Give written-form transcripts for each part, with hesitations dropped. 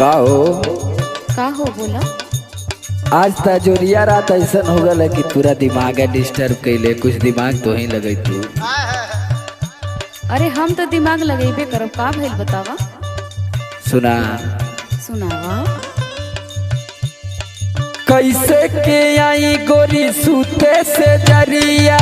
का हो बोला। आज जोरिया रात ऐसा हो गल कि पूरा दिमाग डिस्टर्ब कैले। कुछ दिमाग तो ही लगे तू। अरे हम तो दिमाग लगेबे करब। का भइल बतावा। सुना सुनावा। कैसे के आई गोरी सूते से जरिया,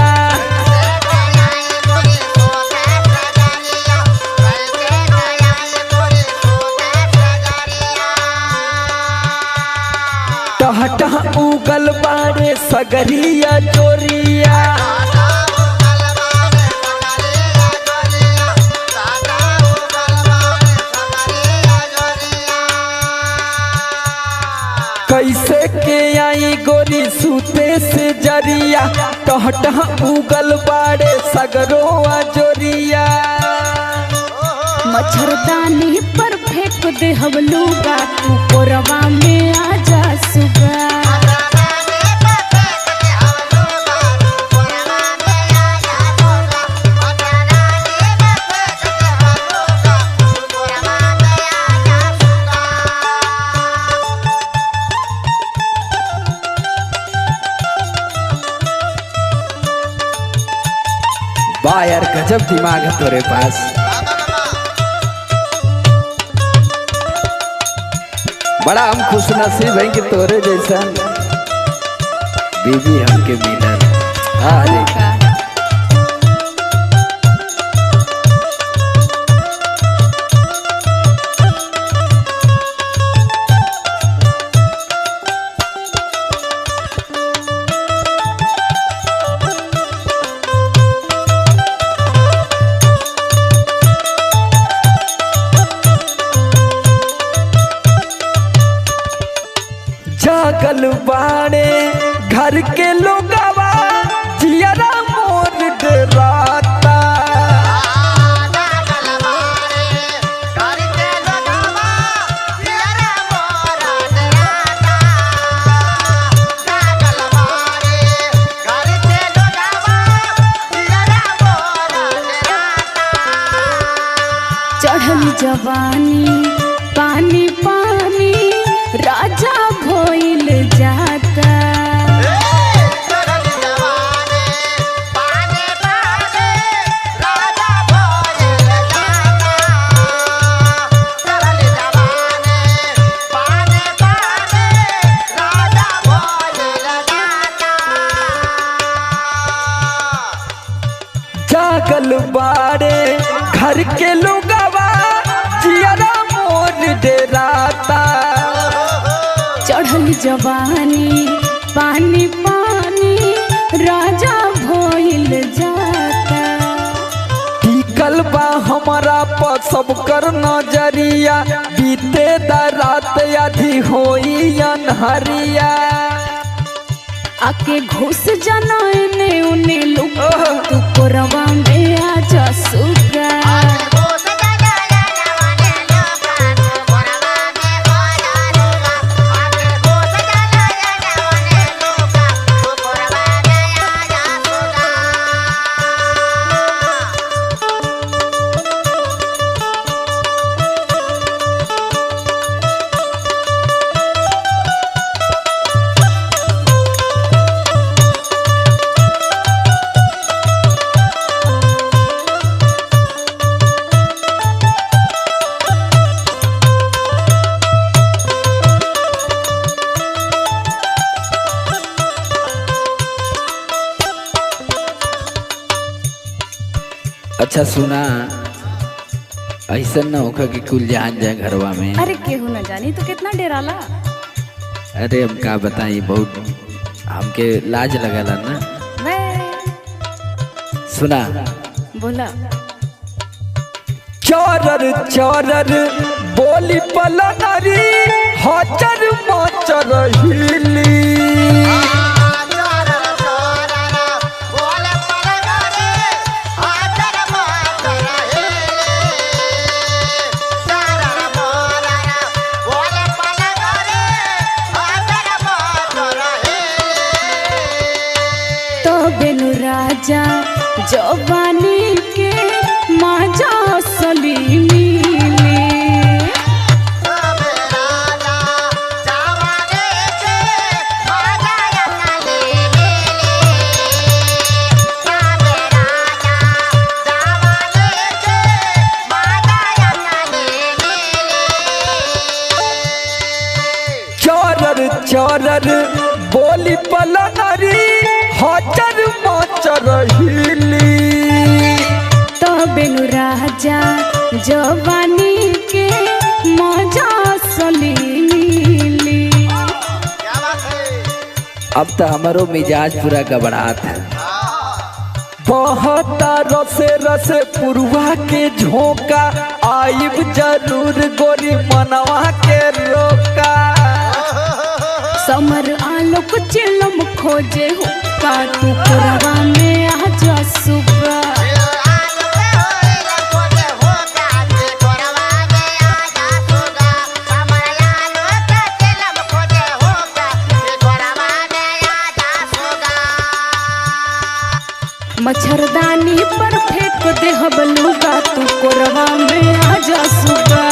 टहटह उगल बारे सगरिया जोरिया। कैसे के आई गोरी सूते से जरिया, टहटह उगल बारे सगरोआ जोरिया। मच्छरदानी पर फेंक दे हवलूगा, तू कोरवा में आजा सुगा। वाह यार, गजब दिमाग है तेरे पास। बड़ा हम खुश नसीब हैं कि तोरे जैसा बीवी हमके मिलल। अरे जागल बाड़े घर के लोगवा, जियरा मोर डराता। चढ़ल जवानी पानी पानी राजा भइल जाता। जागल बाड़े घर के लोगवा, जियरा मोर डराता। चढ़ल जवानी पानी पानी राजा भइल जाता। टिकल बा हमारा पर सब कर नजरिया, बीते दा रात आधी होई अनहरिया। आके घुस जाना एने उने लुक, तू कोरवा में आजा सुगा। अच्छा सुना, ऐसा न होगा कि कुल जान जाए घरवा में। अरे केहू न जानी तो कितना डराला। अरे हम का बताई, बहुत हमके लाज लगला ना। सुना बोला। चौरर चौरर बोली पलनरी, हचर मचर हिली। तो बेनु राजा जवानी के माजा सलीमी। चरर बोली पलनरी हचर मचर हिली। तबे नु राजा जवानी के मजा सलीली। अब तो हमारो मिजाज पूरा गबड़ात है। बहता रसे रसे पुरवा के झोंका आइब जरूर गोरी मनवा के रोका। समर आलोक चिलम खोजे हुक्का तू पुरवा में आजा सुगा। मच्छरदानी पर फेंक दे हबलूगा तू कोरवा में आजा सुगा।